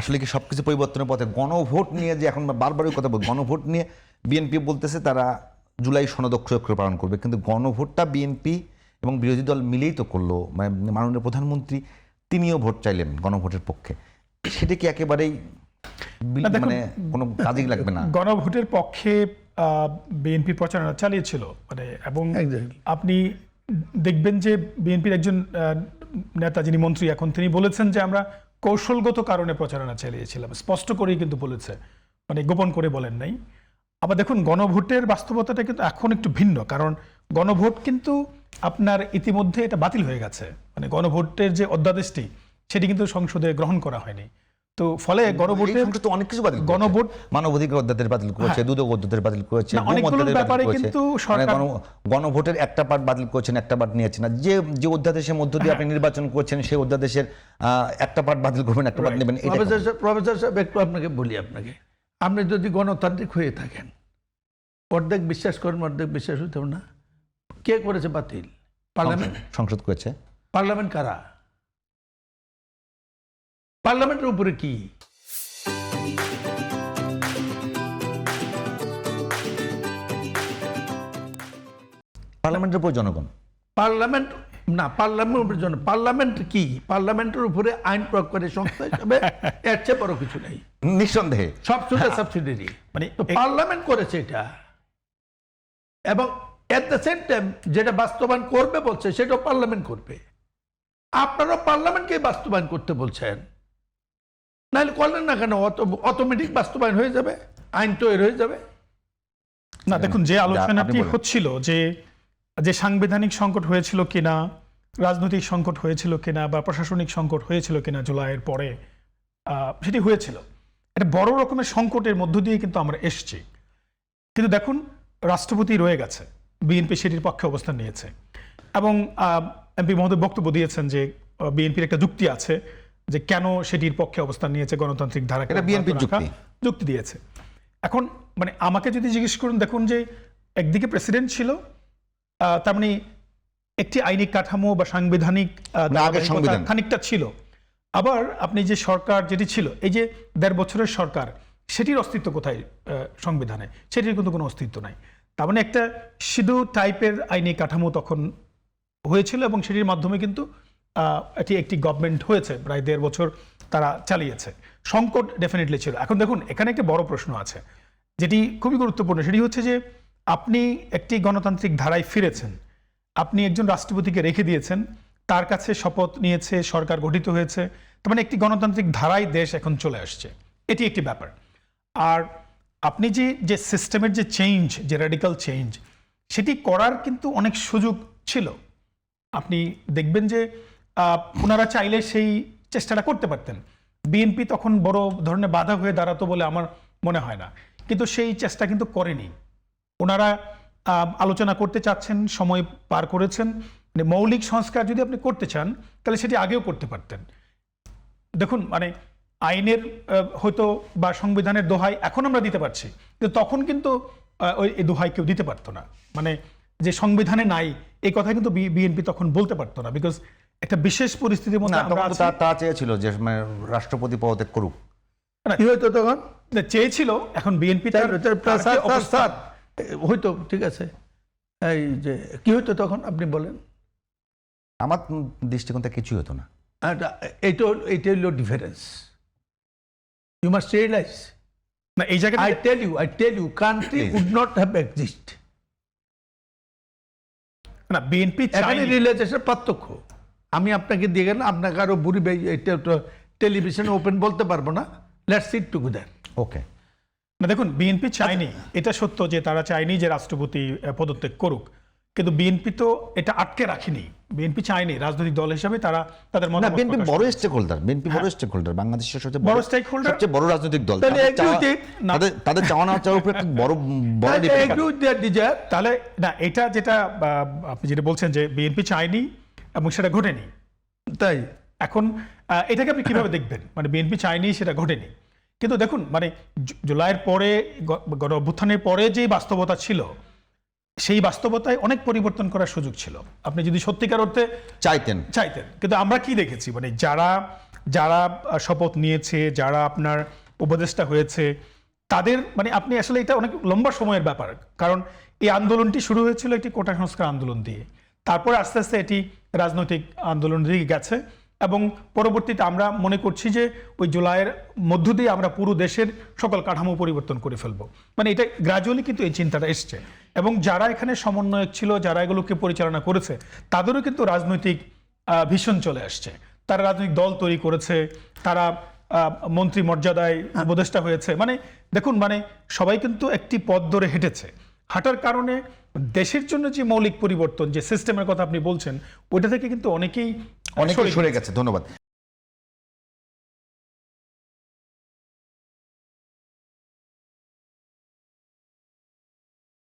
আসলে কি সবকিছু পরিবর্তনের পথে গণভোট নিয়ে যে এখন বারবারই কথা বল, গণভোট নিয়ে বিএনপি বলতেছে তারা জুলাই সনদ অক্ষরে পালন করবে, কিন্তু গণভোটটা বিএনপি এবং বিরোধী দল মিলেই তো করলো। মানে মাননীয় প্রধানমন্ত্রী তিনিও ভোট চাইলেন গণভোটের পক্ষে, সেটা কি একেবারেই মানে কোনো কাজেই লাগবে না? গণভোটের পক্ষে বিএনপি প্রচারণা চালিয়েছিল, মানে এবং আপনি দেখবেন যে বিএনপির একজন নেতা যিনি মন্ত্রী এখন, তিনি বলেছেন যে আমরা কৌশলগত কারণে প্রচারণা চালিয়েছিলাম, স্পষ্ট করেই কিন্তু বলেছে, মানে গোপন করে বলেন নাই। আবার দেখুন গণভোটের বাস্তবতাটা কিন্তু এখন একটু ভিন্ন, কারণ গণভোট কিন্তু আপনার ইতিমধ্যে এটা বাতিল হয়ে গেছে। মানে গণভোটের যে অধ্যাদেশটি সেটি কিন্তু সংসদে গ্রহণ করা হয়নি। তো ফলে গণভোটে অনেক কিছু বাতিল, গণভোট মানবাধিকার অধ্যাদেশ বাতিল করেছে, দুদক অধ্যাদেশ বাতিল করেছে, কিন্তু গণভোটের একটা পার্ট বাতিল করেছেন, একটা পার্ট নিয়েছেন না। যে অধ্যাদেশের মধ্য দিয়ে আপনি নির্বাচন করছেন সেই অধ্যাদেশের একটা পার্ট বাতিল করবেন, একটা পার্ট নেবেন। প্রফেসর সাহেব একটু আপনাকে বলি, আপনি যদি গণতান্ত্রিক হয়ে থাকেন, অর্ধেক বিশ্বাস করেন অর্ধেক বিশ্বাস হইতে না। কে করেছে বাতিল? পার্লামেন্ট, সংসদ করেছে। পার্লামেন্ট কারা? পার্লামেন্টের উপরে কি পার্লামেন্টের উপর জনগণ, পার্লামেন্ট না, পার্লামেন্টের জন্য পার্লামেন্ট কি? পার্লামেন্টের উপরে আইন প্রয়োগ করে সংস্থা হিসাবে এর চেয়ে বড় কিছু নেই, নিঃসন্দেহে সবচেয়ে সাবসিডিয়ারি। মানে তো পার্লামেন্ট করেছে এটা, এবং এট দ্য সেম টাইম যেটা বাস্তবায়ন করবে বলছে সেটাও পার্লামেন্ট করবে। আপনারা পার্লামেন্টকে বাস্তবায়ন করতে বলছেন, নাহলে করলেন না কেন? অটোমেটিক বাস্তবায়ন হয়ে যাবে, আইন তৈরি হয়ে যাবে। না দেখুন, যে আলোচনাটি হচ্ছিল যে সাংবিধানিক সংকট হয়েছিল কিনা, রাজনৈতিক সংকট হয়েছিল কিনা, বা প্রশাসনিক সংকট হয়েছিল কিনা জুলাইয়ের পরে, সেটি হয়েছিল। এটা বড় রকমের সংকটের মধ্য দিয়ে কিন্তু আমরা এসছি। কিন্তু দেখুন রাষ্ট্রপতি রয়ে গেছে, বিএনপি সেটির পক্ষে অবস্থান নিয়েছে, এবং এমপি মহোদয় বক্তব্য দিয়েছেন যে বিএনপির একটা যুক্তি আছে যে কেন সেটির পক্ষে অবস্থান নিয়েছে, গণতান্ত্রিক ধারাকে বিএনপির যুক্তি দিয়েছে। এখন মানে আমাকে যদি জিজ্ঞেস করুন, দেখুন যে একদিকে প্রেসিডেন্ট ছিল, তার মানে একটি আইনি কাঠামো বা সাংবিধানিক খানিকটা ছিল। আবার আপনি যে সরকার যেটি ছিল, এই যে ১.৫ বছরের সরকার, সেটির অস্তিত্ব কোথায় সংবিধানে? সেটির কিন্তু কোনো অস্তিত্ব নাই। তার মানে একটা সিধু টাইপের আইনি কাঠামো তখন হয়েছিল, এবং সেটির মাধ্যমে কিন্তু এটি একটি গভর্নমেন্ট হয়েছে, প্রায় ১.৫ বছর তারা চালিয়েছে। সংকট ডেফিনেটলি ছিল। এখন দেখুন এখানে একটা বড় প্রশ্ন আছে যেটি খুবই গুরুত্বপূর্ণ, সেটি হচ্ছে যে আপনি একটি গণতান্ত্রিক ধারায় ফিরেছেন, আপনি একজন রাষ্ট্রপতিকে রেখে দিয়েছেন, তার কাছে শপথ নিয়েছে, সরকার গঠিত হয়েছে, তার মানে একটি গণতান্ত্রিক ধারায় দেশ এখন চলে আসছে, এটি একটি ব্যাপার। আর আপনি যে সিস্টেমের যে চেঞ্জ, যে র্যাডিক্যাল চেঞ্জ, সেটি করার কিন্তু অনেক সুযোগ ছিল। আপনি দেখবেন যে ওনারা চাইলে সেই চেষ্টাটা করতে পারতেন। বিএনপি তখন বড় ধরনের বাধা হয়ে দাঁড়াতো বলে আমার মনে হয় না, কিন্তু সেই চেষ্টা কিন্তু করেনি। ওনারা আলোচনা করতে চাচ্ছেন, সময় পার করেছেন। মানে মৌলিক সংস্কার যদি আপনি করতে চান তাহলে সেটি আগেও করতে পারতেন। দেখুন মানে আইনের হয়তো বা সংবিধানের দোহাই এখন আমরা দিতে পারছি, কিন্তু তখন কিন্তু ওই দোহাই কেউ দিতে পারতো না। মানে যে সংবিধানে নাই এই কথা কিন্তু বিএনপি তখন বলতে পারতো না, বিকজ একটা বিশেষ পরিস্থিতির মধ্যে তা চেয়েছিল যে মানে রাষ্ট্রপতি পদত্যাগ করুক। কি হয়তো তখন চেয়েছিল, এখন বিএনপি হয়তো ঠিক আছে, এই যে কি হয়তো তখন আপনি বলেন। আমার দৃষ্টিকোণ থেকে কিছুই হতো না। এইটা হলো ডিফারেন্স, ইউ মাস্ট রিয়েলাইজ। না এই জায়গায় I tell you country would not have exist। না বিএনপি এখানে রিয়েলাইজেশন পার্থক্য। আমি আপনাকে দিয়ে গেলাম, আপনাকে আরো বুড়ি এটা টেলিভিশনে ওপেন বলতে পারবো না, লেটস সিট টুগেদার। ওকে। না দেখুন বিএনপি চায়নি, এটা সত্য যে তারা চায়নি যে রাষ্ট্রপতি পদত্যাগ করুক, কিন্তু বিএনপি তো এটা আটকে রাখেনি। বিএনপি চায়নি, রাজনৈতিক দল হিসেবে তারা তাদের মত। বিএনপি বড় স্টেকহোল্ডার, বিএনপি বড় স্টেকহোল্ডার, বাংলাদেশের সবচেয়ে বড় স্টেকহোল্ডার, সবচেয়ে বড় রাজনৈতিক দল। তাদের চাওয়া না চাওয়ার উপর একটা বড় তাহলে না এটা যেটা আপনি যেটা বলছেন যে বিএনপি চায়নি এবং সেটা ঘটেনি, তাই এখন এটাকে আপনি কিভাবে দেখবেন? মানে বিএনপি চায়নি, সেটা ঘটেনি, কিন্তু দেখুন মানে জুলাইয়ের পরে, গণ অভ্যুত্থানের পরে যে বাস্তবতা ছিল, সেই বাস্তবতায় অনেক পরিবর্তন করার সুযোগ ছিল, আপনি যদি সত্যিকার অর্থে চাইতেন। কিন্তু আমরা কি দেখেছি, মানে যারা যারা শপথ নিয়েছে, যারা আপনার উপদেষ্টা হয়েছে, তাদের মানে আপনি আসলে এটা অনেক লম্বা সময়ের ব্যাপার, কারণ এই আন্দোলনটি শুরু হয়েছিল একটি কোটা সংস্কার আন্দোলন দিয়ে, তারপরে আস্তে আস্তে এটি রাজনৈতিক আন্দোলন দিকে গেছে, এবং পরবর্তীতে আমরা মনে করছি যে ওই জুলাইয়ের মধ্য দিয়ে আমরা পুরো দেশের সকল কাঠামো পরিবর্তন করে ফেলবো। মানে এটা গ্রাজুয়ালি কিন্তু এই চিন্তাটা এসছে, এবং যারা এখানে সমন্বয়ক ছিল, যারা এগুলোকে পরিচালনা করেছে, তাদেরও কিন্তু রাজনৈতিক ভীষণ চলে আসছে। তারা রাজনৈতিক দল তৈরি করেছে, তারা মন্ত্রী মর্যাদায় উপদেষ্টা হয়েছে। মানে দেখুন, মানে সবাই কিন্তু একটি পথ ধরে হেঁটেছে। হাঁটার কারণে দেশের জন্য যে মৌলিক পরিবর্তন, যে সিস্টেমের কথা আপনি বলছেন, ওইটা থেকে কিন্তু অনেকেই সরে গেছে। ধন্যবাদ।